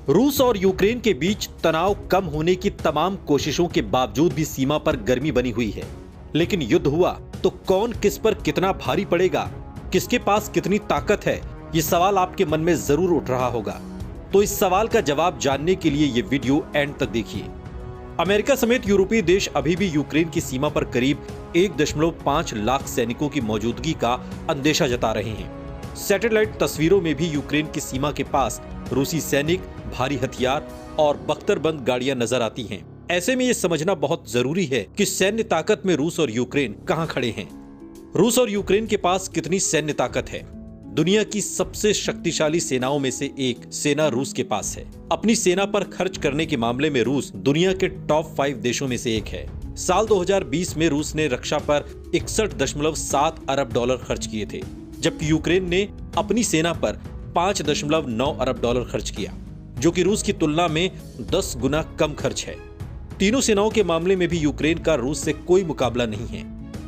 रूस और यूक्रेन के बीच तनाव कम होने की तमाम कोशिशों के बावजूद भी सीमा पर गर्मी बनी हुई है। लेकिन युद्ध हुआ तो कौन किस पर कितना भारी पड़ेगा, किसके पास कितनी ताकत है, ये सवाल आपके मन में जरूर उठ रहा होगा। तो इस सवाल का जवाब जानने के लिए ये वीडियो एंड तक देखिए। अमेरिका समेत यूरोपीय देश अभी भी यूक्रेन की सीमा पर करीब 1.5 लाख सैनिकों की मौजूदगी का अंदेशा जता रहे हैं। सैटेलाइट तस्वीरों में भी यूक्रेन की सीमा के पास रूसी सैनिक, भारी हथियार और बख्तरबंद गाड़ियां नजर आती हैं। ऐसे में ये समझना बहुत जरूरी है कि सैन्य ताकत में रूस और यूक्रेन कहां खड़े हैं। रूस और यूक्रेन के पास कितनी सैन्य ताकत है। दुनिया की सबसे शक्तिशाली सेनाओं में से एक सेना रूस के पास है। अपनी सेना पर खर्च करने के मामले में रूस दुनिया के टॉप 5 देशों में से एक है। साल 2020 में रूस ने रक्षा पर 61.7 अरब डॉलर खर्च किए थे, जबकि यूक्रेन ने अपनी सेना पर 5.9 अरब डॉलर खर्च किया, जो कि रूस की तुलना में 10 गुना कम खर्च है। तीनों सेनाओं के मामले में भी यूक्रेन का रूस से कोई मुकाबला नहीं है।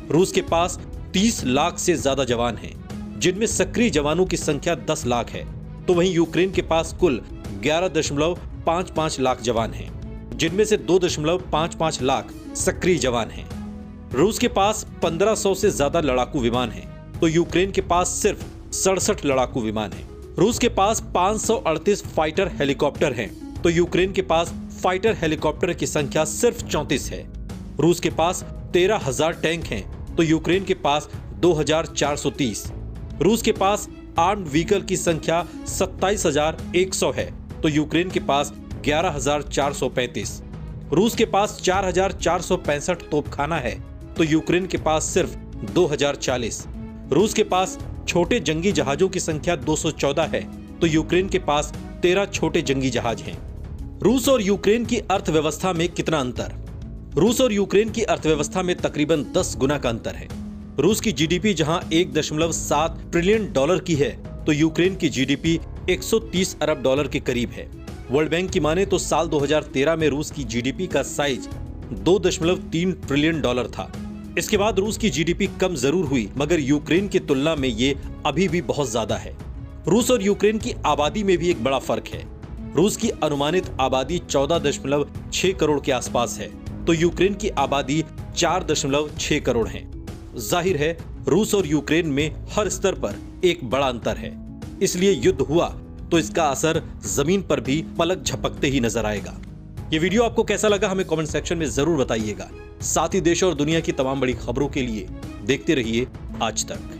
रूस के पास 30 लाख से ज्यादा जवान हैं, जिनमें सक्रिय जवानों की संख्या 10 लाख है, तो वहीं यूक्रेन के पास कुल 11.55 लाख जवान हैं, जिनमें से 2.55 लाख सक्रिय जवान हैं। रूस के पास 1500 से ज्यादा लड़ाकू विमान हैं, तो यूक्रेन के पास सिर्फ 67 लड़ाकू विमान हैं। रूस के पास 538 फाइटर हेलीकॉप्टर हैं, तो यूक्रेन के पास फाइटर हेलीकॉप्टर की संख्या सिर्फ 34 है। रूस के पास 13,000 टैंक हैं, तो यूक्रेन के पास 2,430। रूस के पास आर्म्ड व्हीकल की संख्या 27,100 है, तो यूक्रेन के पास 11,435। रूस के पास 4,465 तोपखाना है, तो यूक्रेन के पास सिर्फ 2,040। रूस के पास छोटे जंगी जहाजों की संख्या 214 है, तो यूक्रेन के पास 13 छोटे जंगी जहाज हैं। रूस और यूक्रेन की अर्थव्यवस्था में कितना अंतर। रूस और यूक्रेन की अर्थव्यवस्था में तकरीबन 10 गुना का अंतर है। रूस की जीडीपी जहां 1.7 ट्रिलियन डॉलर की है, तो यूक्रेन की जीडीपी 130 अरब डॉलर के करीब है। वर्ल्ड बैंक की माने तो साल 2013 में रूस की जीडीपी का साइज 2.3 ट्रिलियन डॉलर था। इसके बाद रूस की जीडीपी कम जरूर हुई, मगर यूक्रेन की तुलना में ये अभी भी बहुत ज्यादा है। रूस और यूक्रेन की आबादी में भी एक बड़ा फर्क है। रूस की अनुमानित आबादी 14.6 करोड़ के आसपास है, तो यूक्रेन की आबादी 4.6 करोड़ है। जाहिर है रूस और यूक्रेन में हर स्तर पर एक बड़ा अंतर है, इसलिए युद्ध हुआ तो इसका असर जमीन पर भी पलक झपकते ही नजर आएगा। ये वीडियो आपको कैसा लगा हमें कमेंट सेक्शन में जरूर बताइएगा। साथ ही देश और दुनिया की तमाम बड़ी खबरों के लिए देखते रहिए आज तक।